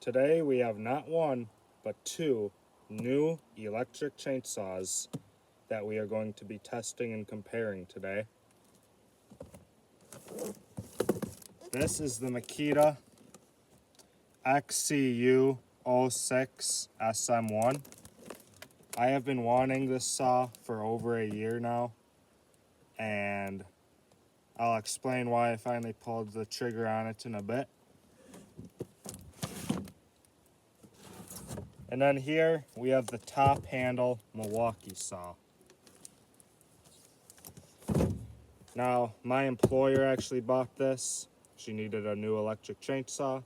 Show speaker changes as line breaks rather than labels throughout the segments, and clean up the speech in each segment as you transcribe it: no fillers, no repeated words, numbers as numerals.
Today we have not one, but two new electric chainsaws that we are going to be testing and comparing today. This is the Makita XCU06 SM1. I have been wanting this saw for over a year now, and I'll explain why I finally pulled the trigger on it in a bit. And then here we have the top handle Milwaukee saw. Now, my employer actually bought this. She needed a new electric chainsaw,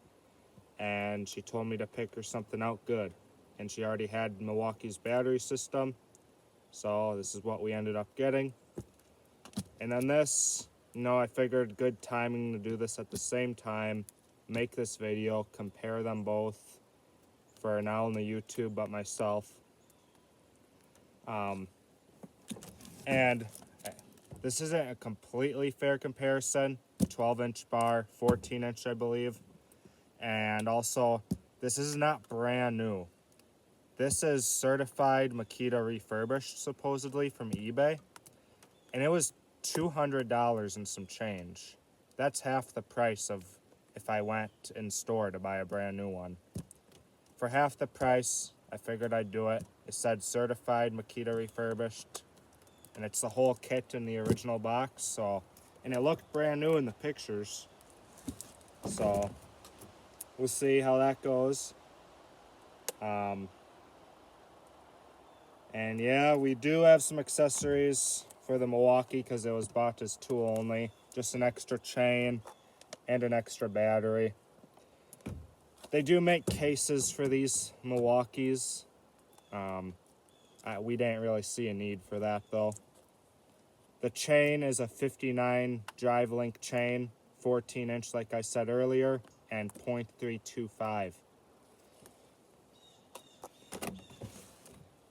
and she told me to pick her something out good. And she already had Milwaukee's battery system, so this is what we ended up getting. And then this, I figured good timing to do this at the same time, make this video, compare them both for not only YouTube but myself. And this isn't a completely fair comparison. 12-inch bar, 14-inch I believe. And also, this is not brand new. This is certified Makita refurbished, supposedly, from eBay. And it was $200 and some change. That's half the price of if I went in store to buy a brand new one. For half the price, I figured I'd do it. It said certified Makita refurbished. And it's the whole kit in the original box, and it looked brand new in the pictures. So we'll see how that goes. And yeah, we do have some accessories for the Milwaukee because it was bought as tool only. Just an extra chain and an extra battery. They do make cases for these Milwaukees. We didn't really see a need for that though. The chain is a 59 drive link chain, 14-inch like I said earlier, and .325.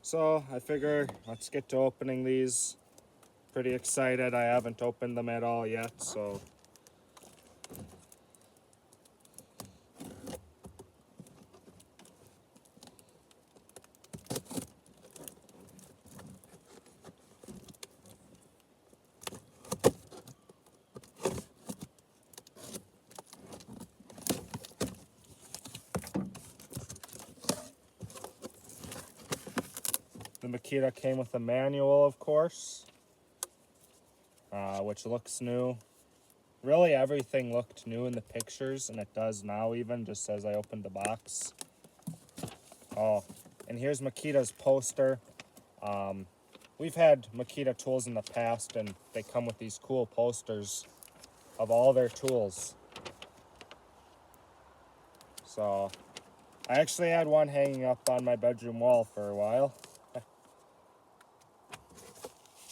So I figure let's get to opening these. Pretty excited. I haven't opened them at all yet, so. The Makita came with a manual, of course, which looks new. Really, everything looked new in the pictures, and it does now even, just as I opened the box. Oh, and here's Makita's poster. We've had Makita tools in the past, and they come with these cool posters of all their tools. So, I actually had one hanging up on my bedroom wall for a while.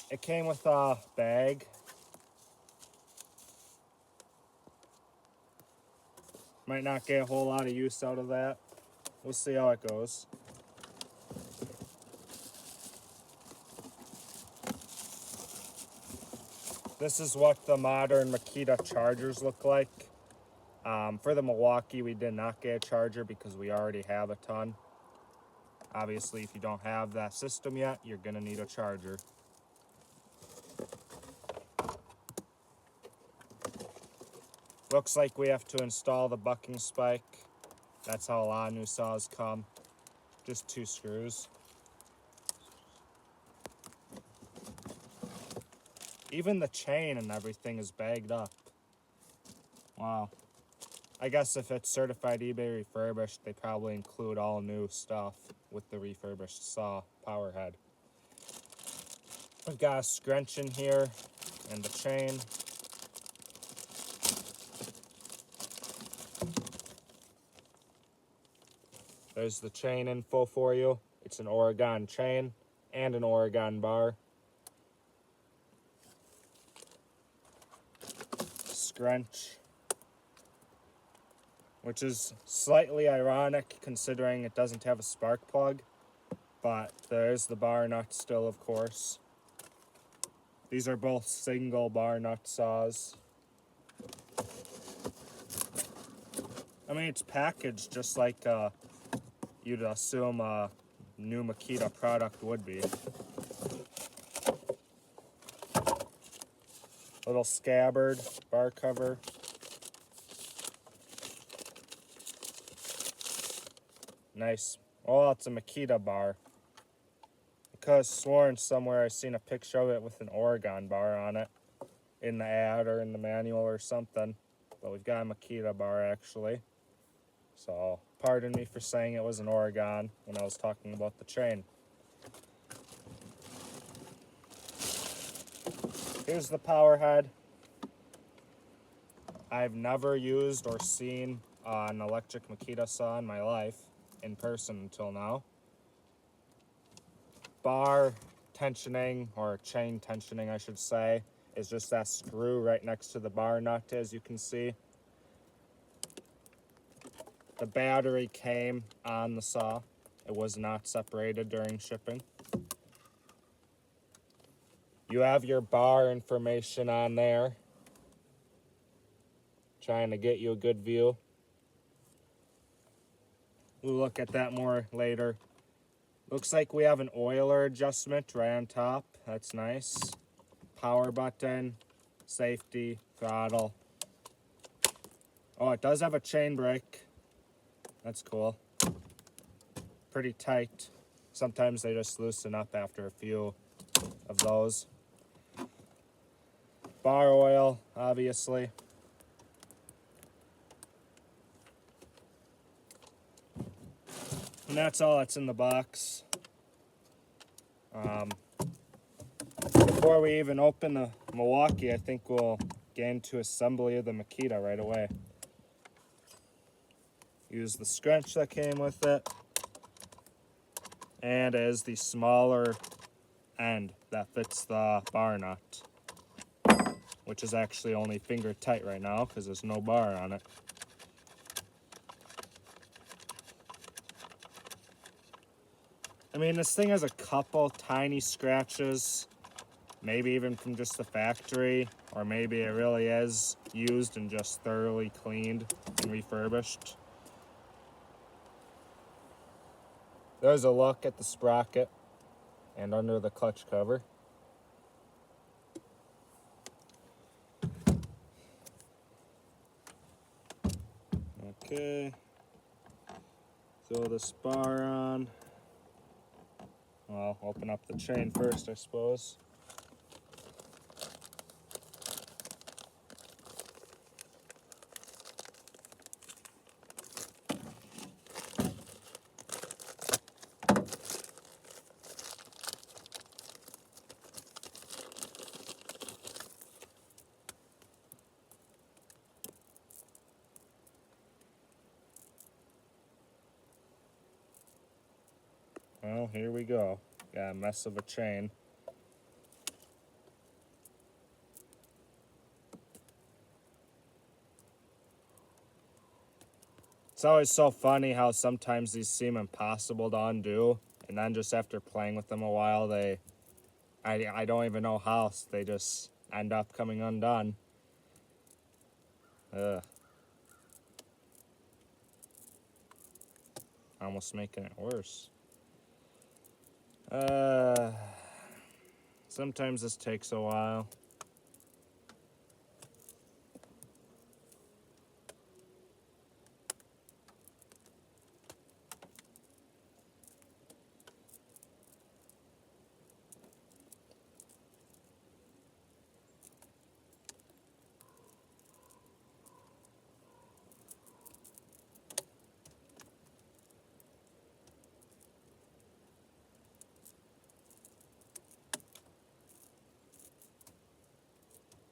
It came with a bag. Might not get a whole lot of use out of that. We'll see how it goes. This is what the modern Makita chargers look like. For the Milwaukee, we did not get a charger because we already have a ton. Obviously, if you don't have that system yet, you're going to need a charger. Looks like we have to install the bucking spike. That's how a lot of new saws come. Just 2 screws. Even the chain and everything is bagged up. Wow. I guess if it's certified eBay refurbished, they probably include all new stuff with the refurbished saw power head. We've got a scrunch in here and the chain. There's the chain info for you. It's an Oregon chain and an Oregon bar. Scrunch, which is slightly ironic considering it doesn't have a spark plug, but there's the bar nut still, of course. These are both single bar nut saws. I mean, it's packaged just like you'd assume a new Makita product would be. Little scabbard, bar cover. Nice. Oh, it's a Makita bar. I could have sworn somewhere I seen a picture of it with an Oregon bar on it in the ad or in the manual or something. But we've got a Makita bar actually. So pardon me for saying it was an Oregon when I was talking about the chain. Here's the power head. I've never used or seen an electric Makita saw in my life in person until now. Bar tensioning, or chain tensioning I should say, is just that screw right next to the bar nut, as you can see. The battery came on the saw. It was not separated during shipping. You have your bar information on there. Trying to get you a good view. We'll look at that more later. Looks like we have an oiler adjustment right on top. That's nice. Power button, safety, throttle. Oh, it does have a chain brake. That's cool. Pretty tight. Sometimes they just loosen up after a few of those. Bar oil, obviously. And that's all that's in the box. Before we even open the Milwaukee, I think we'll get into assembly of the Makita right away. Use the scrunch that came with it. And as the smaller end that fits the bar nut, which is actually only finger tight right now because there's no bar on it. I mean, this thing has a couple tiny scratches, maybe even from just the factory, or maybe it really is used and just thoroughly cleaned and refurbished. There's a look at the sprocket and under the clutch cover. Okay, throw this bar on. Well, open up the chain first, I suppose. Well, here we go. Got a mess of a chain. It's always so funny how sometimes these seem impossible to undo, and then just after playing with them a while, I don't even know how, they just end up coming undone. Ugh. Almost making it worse. Sometimes this takes a while.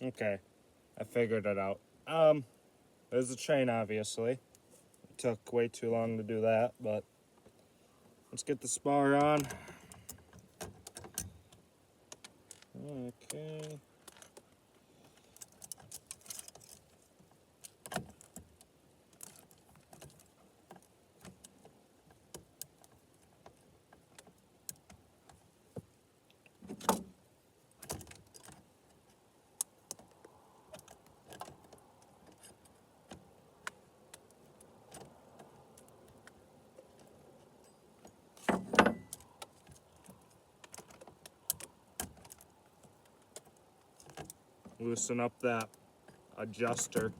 Okay, I figured it out. There's the chain, obviously. It took way too long to do that, but let's get the spar on. Okay. loosen up that adjuster.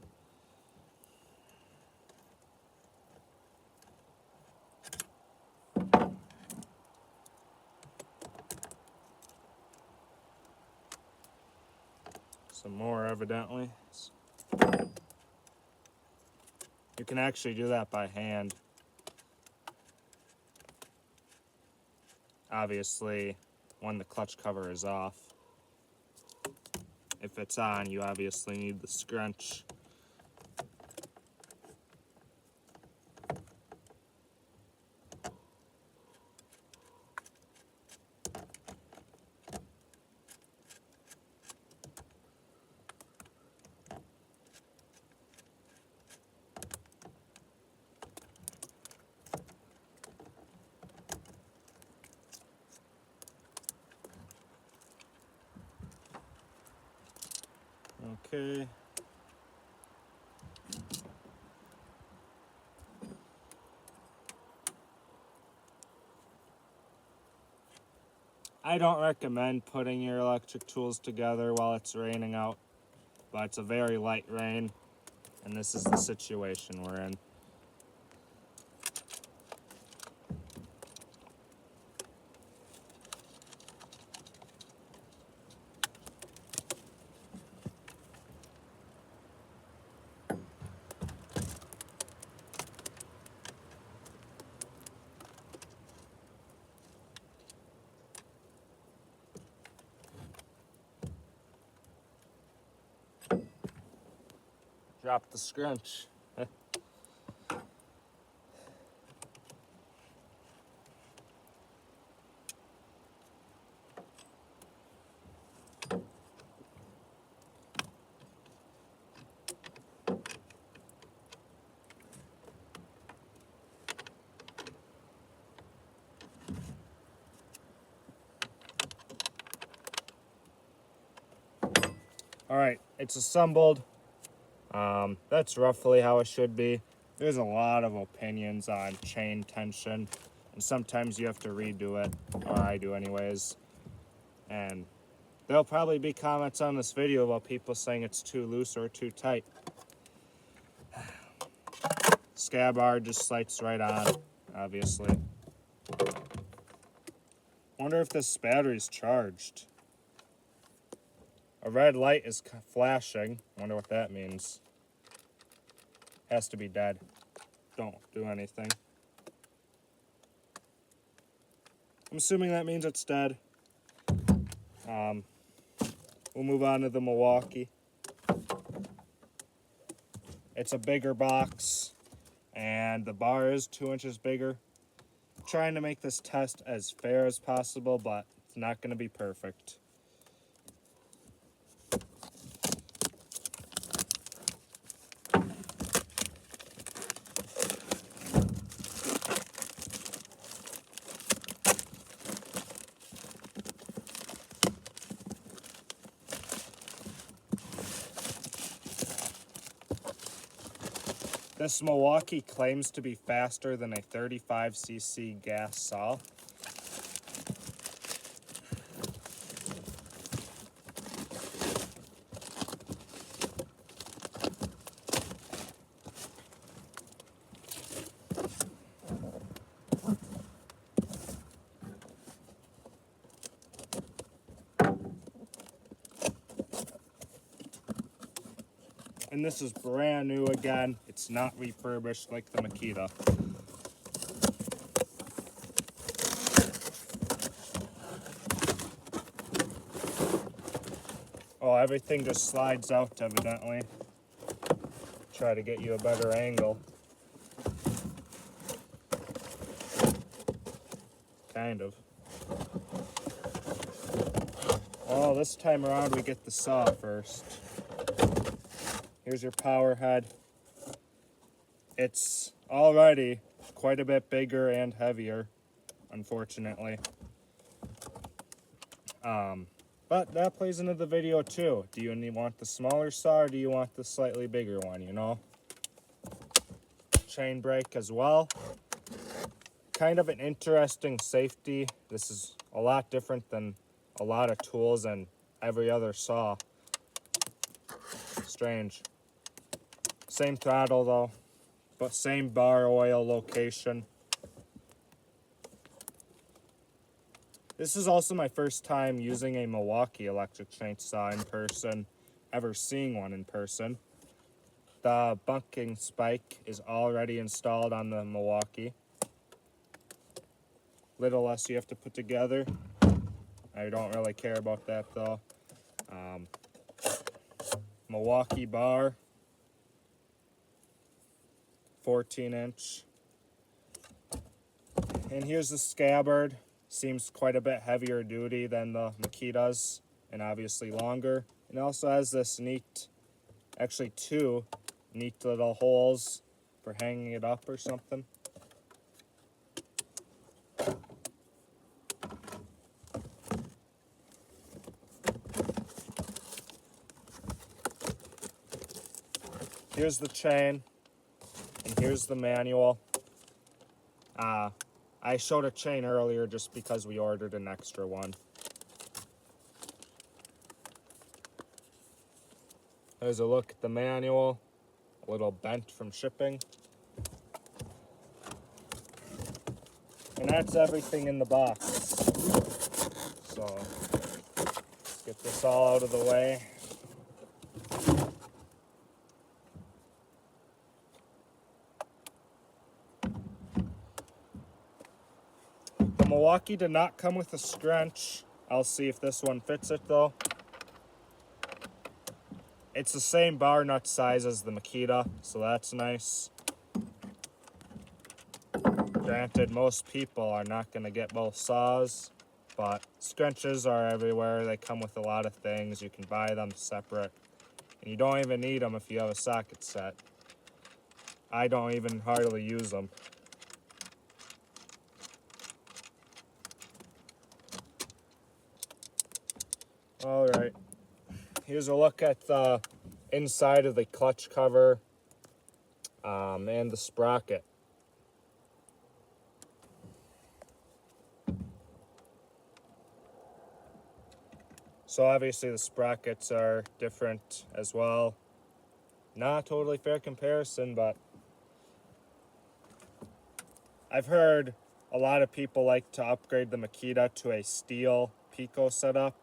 Some more, evidently. You can actually do that by hand. Obviously, when the clutch cover is off. If it's on, you obviously need the scrunch. Okay. I don't recommend putting your electric tools together while it's raining out, but it's a very light rain, and this is the situation we're in. Drop the scrunch. All right, it's assembled. That's roughly how it should be. There's a lot of opinions on chain tension, and sometimes you have to redo it, or I do anyways. And there'll probably be comments on this video about people saying it's too loose or too tight. Scab bar just slides right on, obviously. Wonder if this battery's charged. A red light is flashing. Wonder what that means. Has to be dead. Don't do anything. I'm assuming that means it's dead. We'll move on to the Milwaukee. It's a bigger box, and the bar is 2 inches bigger. I'm trying to make this test as fair as possible, but it's not going to be perfect. This Milwaukee claims to be faster than a 35cc gas saw. And this is brand new again. It's not refurbished like the Makita. Oh, everything just slides out evidently. Try to get you a better angle. Kind of. Oh, this time around we get the saw first. Here's your power head. It's already quite a bit bigger and heavier, unfortunately. But that plays into the video too. Do you want the smaller saw or do you want the slightly bigger one, you know? Chain brake as well. Kind of an interesting safety. This is a lot different than a lot of tools and every other saw. strange. Same throttle though, but same bar oil location. This is also my first time using a Milwaukee electric chainsaw in person, ever seeing one in person. The bunking spike is already installed on the Milwaukee. Little less you have to put together. I don't really care about that though. Milwaukee bar, 14-inch. And here's the scabbard. Seems quite a bit heavier duty than the Makita's, and obviously longer. It also has this neat, actually two neat little holes for hanging it up or something. Here's the chain, and here's the manual. I showed a chain earlier just because we ordered an extra one. There's a look at the manual, a little bent from shipping. And that's everything in the box. So, let's get this all out of the way. The Milwaukee did not come with a scrunch. I'll see if this one fits it though. It's the same bar nut size as the Makita, so that's nice. Granted, most people are not going to get both saws, but scrunches are everywhere. They come with a lot of things. You can buy them separate, and you don't even need them if you have a socket set. I don't even hardly use them. Alright, here's a look at the inside of the clutch cover and the sprocket. So obviously the sprockets are different as well. Not a totally fair comparison, but I've heard a lot of people like to upgrade the Makita to a steel Pico setup.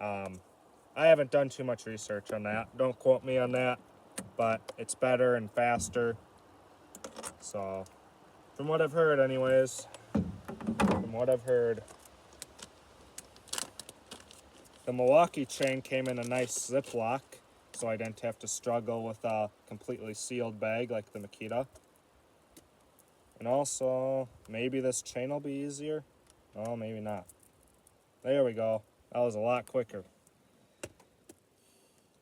I haven't done too much research on that. Don't quote me on that, but it's better and faster. So, from what I've heard anyways, the Milwaukee chain came in a nice Ziploc, so I didn't have to struggle with a completely sealed bag like the Makita. And also, maybe this chain will be easier. Oh, maybe not. There we go. That was a lot quicker.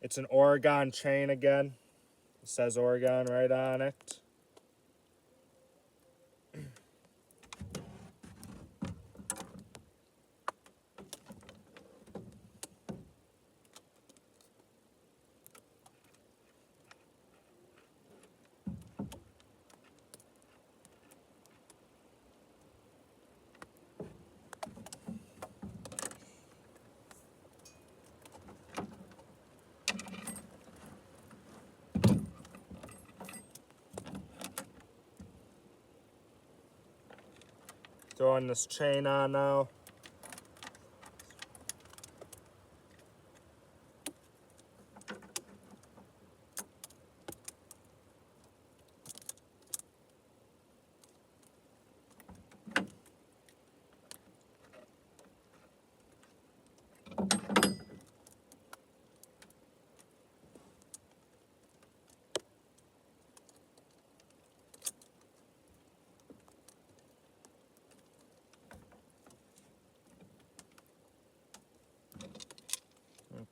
It's an Oregon chain again. It says Oregon right on it. Throwing this chain on now.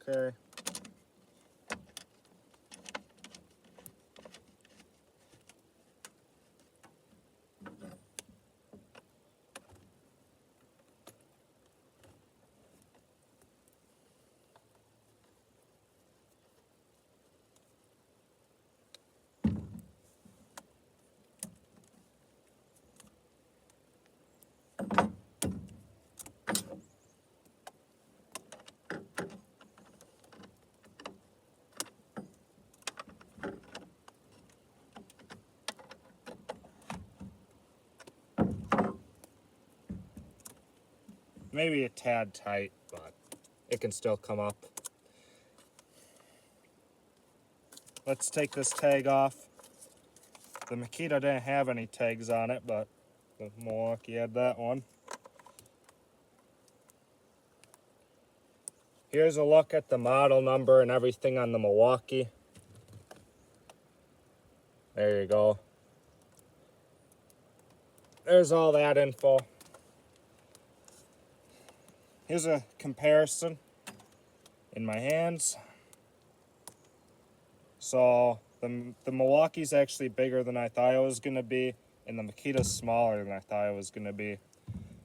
Okay. maybe a tad tight, but it can still come up. Let's take this tag off. The Makita didn't have any tags on it, but the Milwaukee had that one. Here's a look at the model number and everything on the Milwaukee. There you go. There's all that info. Here's a comparison in my hands. So the Milwaukee's actually bigger than I thought it was going to be, and the Makita's smaller than I thought it was going to be.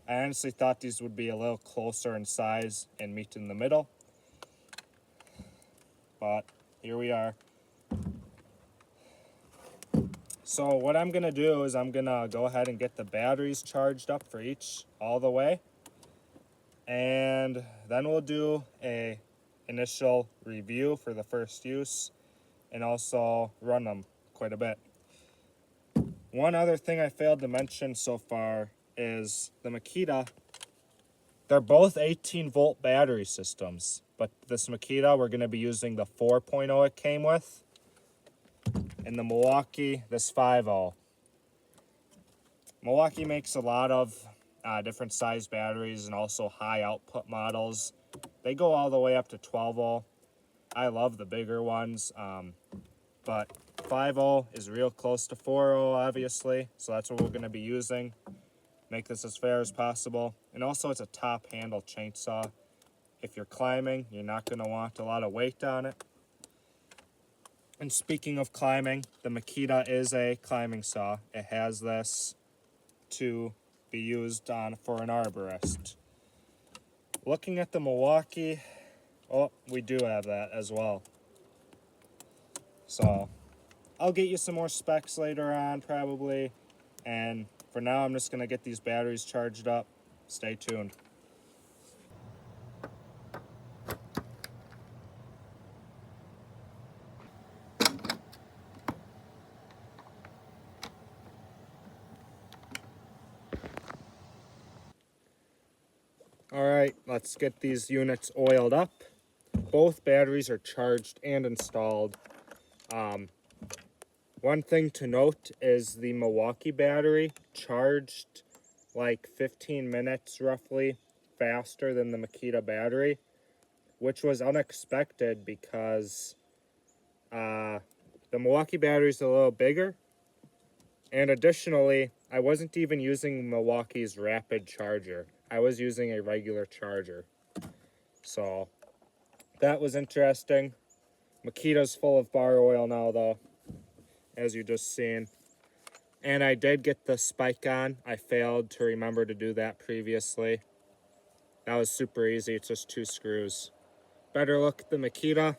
I honestly thought these would be a little closer in size and meet in the middle. But here we are. So what I'm going to do is I'm going to go ahead and get the batteries charged up for each all the way. And then we'll do a initial review for the first use and also run them quite a bit. One other thing I failed to mention so far is the Makita. They're both 18-volt battery systems, but this Makita, we're going to be using the 4.0 it came with, and the Milwaukee, this 5.0. Milwaukee makes a lot of different size batteries and also high output models. They go all the way up to 12.0. I love the bigger ones, but 5.0 is real close to 4.0, obviously, so that's what we're going to be using. Make this as fair as possible. And also, it's a top handle chainsaw. If you're climbing, you're not going to want a lot of weight on it. And speaking of climbing, the Makita is a climbing saw. It has this to be used on for an arborist. Looking at the Milwaukee, oh, we do have that as well. So I'll get you some more specs later on probably, and for now I'm just going to get these batteries charged up. Stay tuned. Alright, let's get these units oiled up. Both batteries are charged and installed. One thing to note is the Milwaukee battery charged like 15 minutes roughly faster than the Makita battery, which was unexpected because the Milwaukee battery is a little bigger. And additionally, I wasn't even using Milwaukee's rapid charger. I was using a regular charger. So that was interesting. Makita's full of bar oil now though, as you just seen. And I did get the spike on. I failed to remember to do that previously. That was super easy, it's just 2 screws. Better look at the Makita.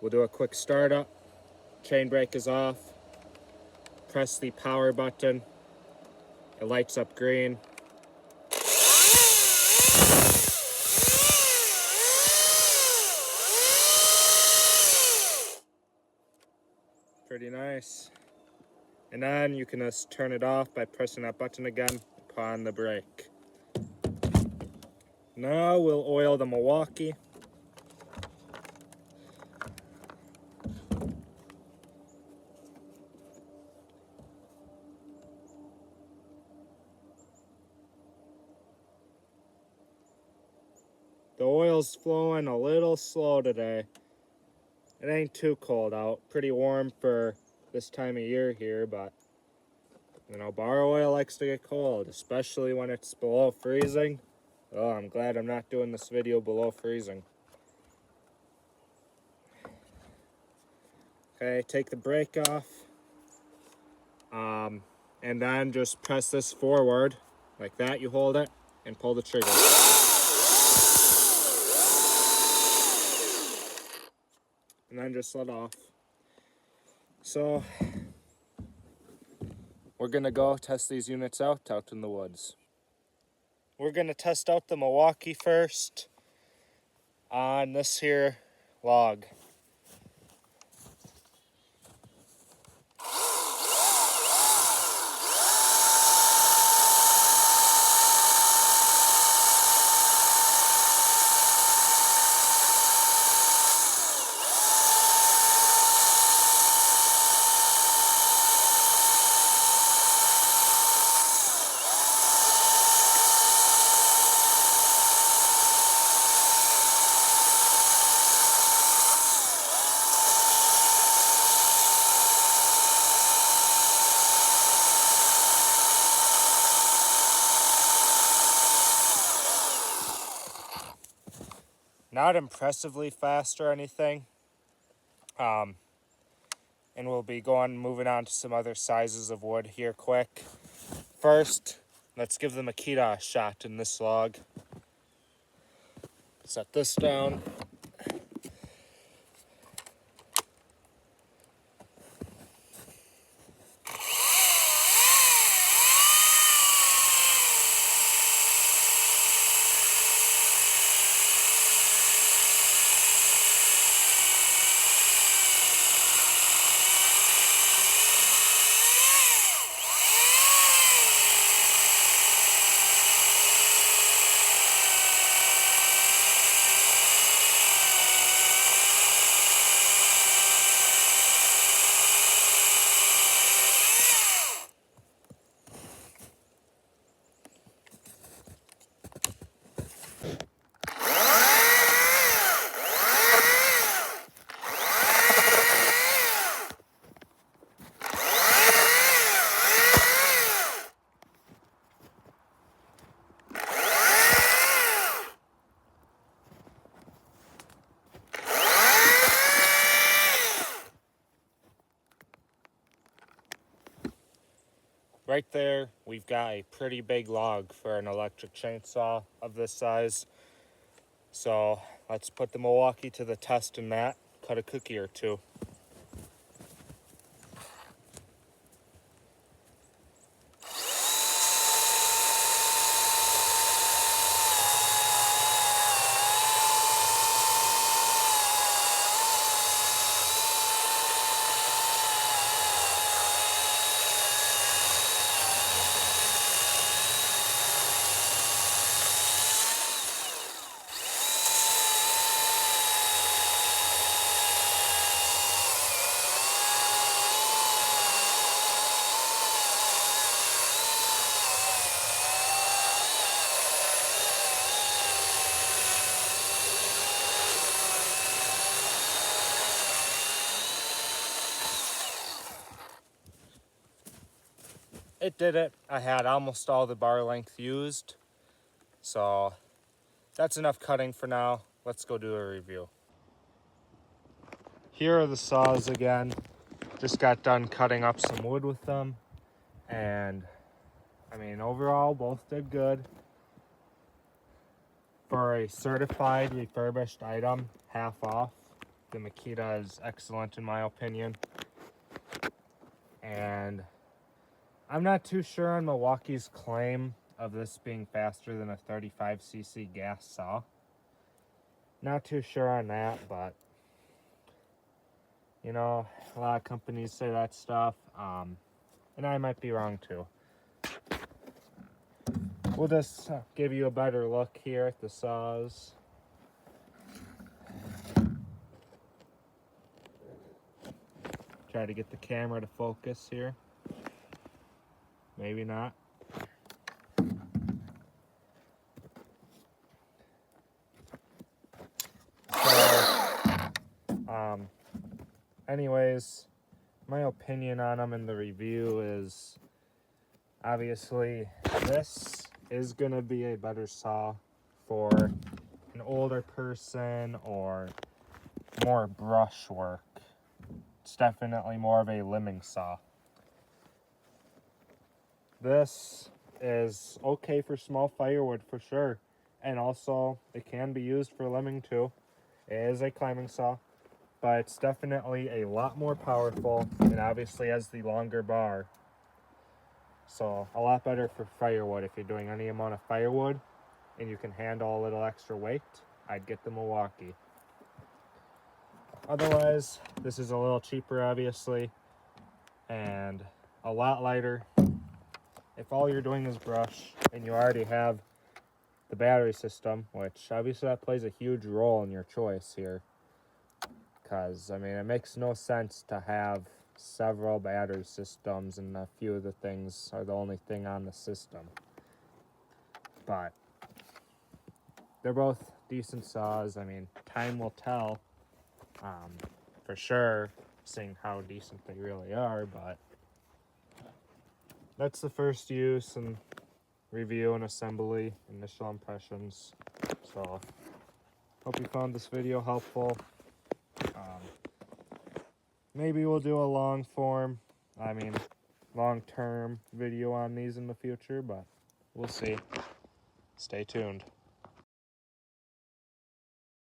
We'll do a quick startup. Chain brake is off. Press the power button. It lights up green. Pretty nice. And then you can just turn it off by pressing that button again upon the brake. Now we'll oil the Milwaukee. The oil's flowing a little slow today. It ain't too cold out. Pretty warm for this time of year here, but you know, bar oil likes to get cold, especially when it's below freezing. Oh, I'm glad I'm not doing this video below freezing. Okay, take the brake off. And then just press this forward, like that, you hold it, and pull the trigger. And then just let off. So, we're gonna go test these units out in the woods. We're gonna test out the Milwaukee first on this here log. not impressively fast or anything. And we'll be moving on to some other sizes of wood here quick. First, let's give the Makita a shot in this log. Set this down. Right there, we've got a pretty big log for an electric chainsaw of this size. So let's put the Milwaukee to the test in that, cut a cookie or two. It did it. I had almost all the bar length used. So that's enough cutting for now. Let's go do a review. Here are the saws again. Just got done cutting up some wood with them. And I mean, overall, both did good. For a certified refurbished item, half off, the Makita is excellent in my opinion. And I'm not too sure on Milwaukee's claim of this being faster than a 35cc gas saw. Not too sure on that, but you know, a lot of companies say that stuff, and I might be wrong too. We'll just give you a better look here at the saws. Try to get the camera to focus here. Maybe not. So, anyways, my opinion on them in the review is obviously this is going to be a better saw for an older person or more brush work. It's definitely more of a limbing saw. This is okay for small firewood for sure, and also it can be used for limbing too. It is a climbing saw, but it's definitely a lot more powerful and obviously has the longer bar. So a lot better for firewood. If you're doing any amount of firewood and you can handle a little extra weight, I'd get the Milwaukee. Otherwise, this is a little cheaper obviously and a lot lighter. If all you're doing is brush and you already have the battery system, which obviously that plays a huge role in your choice here, because I mean it makes no sense to have several battery systems and a few of the things are the only thing on the system. But they're both decent saws. I mean, time will tell for sure, seeing how decent they really are, but that's the first use and review and assembly, initial impressions. So Hope you found this video helpful. Maybe we'll do a long term video on these in the future, but we'll see. Stay tuned.